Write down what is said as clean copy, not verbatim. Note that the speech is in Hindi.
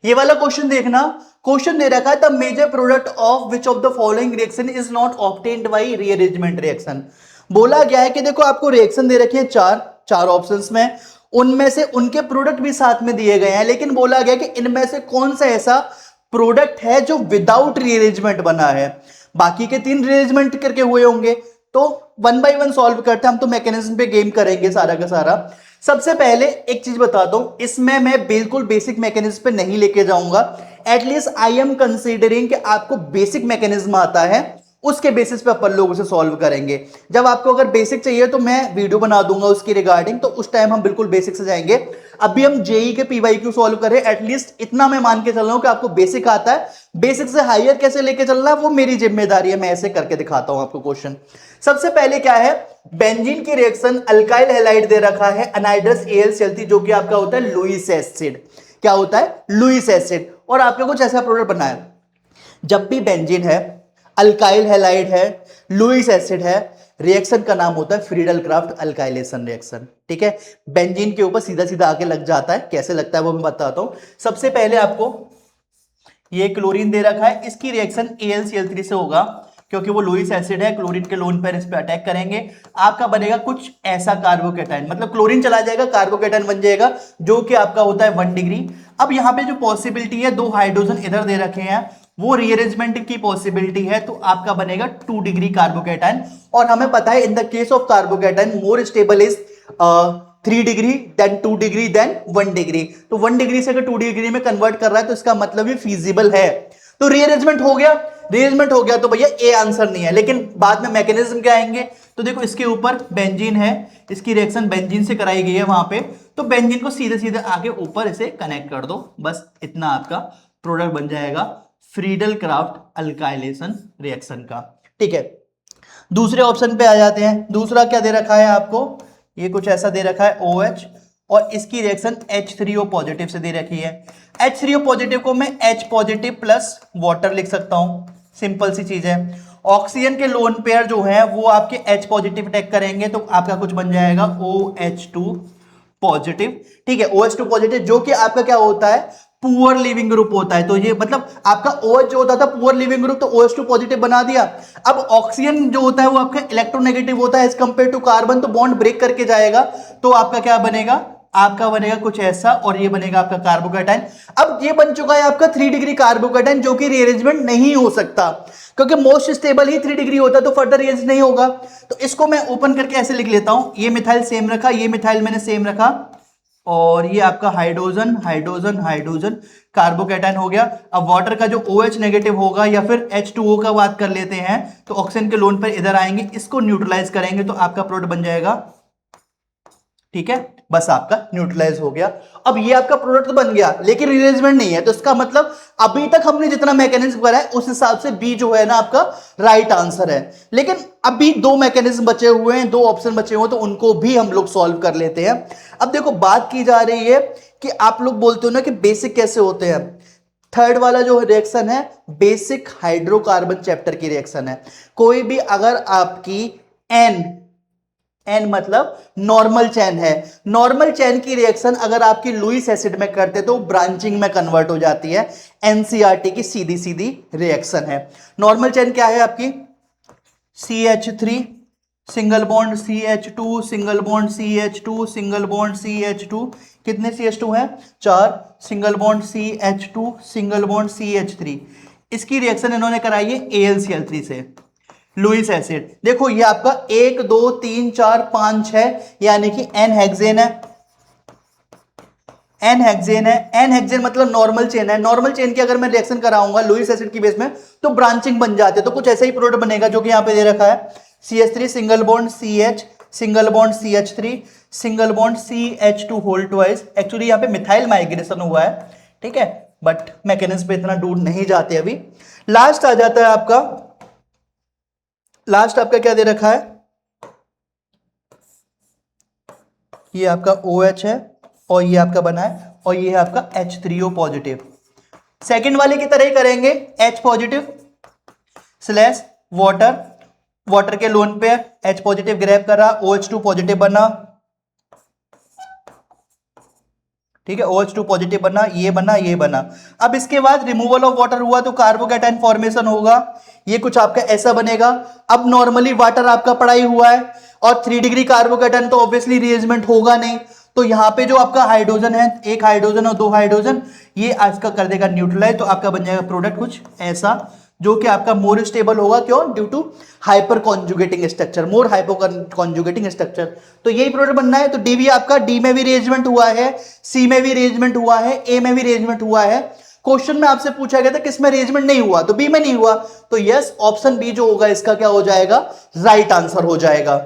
ये वाला क्वेश्चन देखना, क्वेश्चन दे रखा है the major product of which of the following reaction is not obtained by rearrangement reaction. बोला गया है कि देखो आपको रिएक्शन दे रखे हैं चार ऑप्शंस में, उनमें से उनके प्रोडक्ट भी साथ में दिए गए हैं, लेकिन बोला गया कि इनमें से कौन सा ऐसा प्रोडक्ट है जो विदाउट रीअरेंजमेंट बना है। बाकी के 3 रीअरेंजमेंट करके हुए होंगे, तो वन बाय वन सॉल्व करते हैं हम, तो मैकेनिज्म पे गेम करेंगे सारा का सारा। सबसे पहले एक चीज बताता हूं, इसमें मैं बिल्कुल बेसिक मैकेनिज्म पे नहीं लेके जाऊंगा, एटलीस्ट आई एम कंसीडरिंग कि आपको बेसिक मैकेनिज्म आता है, उसके बेसिस पे अपन लोग उसे सॉल्व करेंगे। जब आपको अगर बेसिक चाहिए तो मैं वीडियो बना दूंगा उसकी रिगार्डिंग, तो उस टाइम हम बिल्कुल बेसिक से जाएंगे। अभी हम जेई के पीवाईक्यू सॉल्व करें, एटलीस्ट इतना मैं मान के चल रहा हूं कि आपको बेसिक आता है, बेसिक से हायर कैसे लेके चलना है वो मेरी जिम्मेदारी है, मैं ऐसे करके दिखाता हूं आपको क्वेश्चन। सबसे पहले क्या है, बेंजीन की रिएक्शन अल्काइल हैलाइड दे रखा है अनाइड्रस AlCl3, जो कि आपका होता है लुईस एसिड। क्या होता है? Lewis acid. और आपको कुछ ऐसा प्रोडक्ट बना है, जब भी बेंजीन है, अल्काइल हैलाइड है, लुईस एसिड है, रिएक्शन का नाम होता है फ्रीडल क्राफ्ट अल्काइलेशन रिएक्शन। ठीक है, बेंजीन के ऊपर सीधा सीधा आके लग जाता है, कैसे लगता है वो मैं बताता हूं। सबसे पहले आपको ये क्लोरीन दे रखा है, इसकी रिएक्शन AlCl3 से होगा, क्योंकि वो लुईस एसिड है, क्लोरीन के लोन पर इस पे अटैक करेंगे, आपका बनेगा कुछ ऐसा कार्बोकेटाइन, मतलब क्लोरीन चला जाएगा, कार्बोकेटाइन बन जाएगा, जो कि आपका होता है 1 डिग्री। अब यहां पे जो पॉसिबिलिटी है, 2 हाइड्रोजन इधर दे रखे हैं, वो रीअरेंजमेंट की पॉसिबिलिटी है, तो आपका बनेगा 2 डिग्री कार्बोकेटाइन। और हमें पता है in the case of carbocation more stable is 3 degree then 2 degree then 1 degree. तो 1 डिग्री से अगर 2 डिग्री में कन्वर्ट कर रहा है तो इसका मतलब ये फीजिबल है। तो रीअरेंजमेंट हो गया, रीअरेंजमेंट हो गया तो भैया ए आंसर नहीं है, लेकिन बाद में मैकेनिज्म क्या आएंगे, तो देखो इसके ऊपर बेंजीन है, इसकी रिएक्शन बेंजीन से कराई गई है वहां पे, तो बेंजीन को सीधे सीधे आके ऊपर इसे कनेक्ट कर दो, बस इतना आपका प्रोडक्ट बन जाएगा फ्रीडल क्राफ्ट अल्काइलेशन रिएक्शन का। ठीक है, दूसरे ऑप्शन पे आ जाते हैं। दूसरा क्या दे रखा है आपको, ये कुछ ऐसा दे रखा है OH, और इसकी रिएक्शन H3O पॉजिटिव से दे रखी है। H3O पॉजिटिव को मैं H पॉजिटिव प्लस वाटर लिख सकता हूं, सिंपल सी चीज है। ऑक्सीजन के लोन पेयर जो है वो आपके H पॉजिटिव अटैक करेंगे, तो आपका कुछ बन जाएगा OH2 पॉजिटिव। ठीक है, OH2 पॉजिटिव जो कि आपका क्या होता है, पुअर लिविंग ग्रुप होता है। तो ये मतलब आपका OH जो होता था पुअर लिविंग ग्रुप, तो OH2 पॉजिटिव बना दिया। अब ऑक्सीजन जो होता है वो आपका इलेक्ट्रोनेगेटिव होता है एज कंपेयर टू कार्बन, तो बॉन्ड ब्रेक करके जाएगा, तो आपका क्या बनेगा, आपका बनेगा कुछ ऐसा, और ये बनेगा आपका कार्बोकेटाइन। अब ये बन चुका है आपका 3 डिग्री कार्बोकेटाइन, जो कि रीअरेंजमेंट नहीं हो सकता, क्योंकि मोस्ट स्टेबल ही 3 डिग्री होता है, तो फर्दर रीअरेंज नहीं होगा। तो इसको मैं ओपन करके ऐसे लिख लेता हूं, ये मिथाइल सेम रखा, ये मिथाइल मैंने सेम रखा, और ये आपका हाइड्रोजन हाइड्रोजन हाइड्रोजन कार्बोकेटाइन हो गया। अब वाटर का जो OH नेगेटिव होगा या फिर H2O का बात कर लेते हैं, तो ऑक्सीजन के लोन पर इधर आएंगे, इसको न्यूट्रलाइज करेंगे, तो आपका प्रोडक्ट बन जाएगा। ठीक है, बस आपका न्यूट्रलाइज हो गया। अब ये आपका प्रोडक्ट तो बन गया, लेकिन रीअरेंजमेंट नहीं है, तो इसका मतलब अभी तक हमने जितना मैकेनिज्म करा है उस हिसाब से बी जो है ना आपका राइट आंसर है। लेकिन अभी 2 मैकेनिज्म बचे हुए हैं, 2 ऑप्शन बचे हुए हैं, तो उनको भी हम लोग सॉल्व कर लेते हैं। अब देखो बात की जा रही है कि आप लोग बोलते हो ना कि बेसिक कैसे होते हैं। थर्ड वाला जो रिएक्शन है बेसिक हाइड्रोकार्बन चैप्टर की रिएक्शन है। कोई भी अगर आपकी एन मतलब नॉर्मल चेन है, नॉर्मल चेन की रिएक्शन अगर आपकी लुईस एसिड में करते तो ब्रांचिंग में कन्वर्ट हो जाती है। एनसीईआरटी की सीधी सीधी रिएक्शन है। नॉर्मल चेन क्या है आपकी, CH3 single bond CH2 single bond CH2 single bond CH2, कितने CH2 हैं, 4, single bond CH2 single bond CH3। इसकी रिएक्शन इन्होंने कराई है AlCl3 से, लुईस एसिड। देखो ये आपका 1 2 3 4 5 6, यानी कि एन हेक्सेन है, एन हेक्सेन है। एन हेक्सेन मतलब नॉर्मल चेन है। नॉर्मल चेन की अगर मैं रिएक्शन कराऊंगा लुईस एसिड की बेस में, तो ब्रांचिंग बन जाते हैं, तो कुछ ऐसा ही प्रोडक्ट बनेगा जो कि यहां पे दे रखा है, CH3 single bond CH single bond CH3 single bond CH2 whole twice. Actually यहां पे मिथाइल माइग्रेशन हुआ है, ठीक है, बट मैकेनिज्म पे इतना दूर नहीं जाते अभी। लास्ट आ जाता है आपका, लास्ट आपका क्या दे रखा है, ये आपका OH है, और ये आपका बना है, और ये है आपका H3O पॉजिटिव। सेकंड वाले की तरह ही करेंगे, H positive slash water, water के लोन पे H पॉजिटिव ग्रैब करा, OH2 पॉजिटिव बना, ठीक है, OH2 पॉजिटिव बना, ये बना, ये बना। अब इसके बाद रिमूवल ऑफ वाटर हुआ तो कार्बोकैटायन फॉर्मेशन होगा, ये कुछ आपका ऐसा बनेगा। अब नॉर्मली वाटर आपका पड़ा ही हुआ है और 3 डिग्री कार्बोकैटायन तो ऑब्वियसली रीअरेंजमेंट होगा नहीं, तो यहाँ पे जो आपका हाइड्रोजन है, एक हाइड्रोजन और 2 हाइड्रोजन, ये आपका कर देगा न्यूट्रलाइज, तो आपका बन जाएगा प्रोडक्ट कुछ ऐसा, जो कि आपका मोर स्टेबल होगा। क्यों? Due to hyper conjugating structure, more hyper conjugating structure. तो यही प्रोडक्ट बनना है। तो डी भी आपका, डी में भी रीअरेंजमेंट हुआ है, सी में भी रीअरेंजमेंट हुआ है, ए में भी रीअरेंजमेंट हुआ है। क्वेश्चन में आपसे पूछा गया था किसमें रीअरेंजमेंट नहीं हुआ, तो बी में नहीं हुआ, तो यस ऑप्शन बी जो होगा इसका क्या हो जाएगा, राइट आंसर हो जाएगा।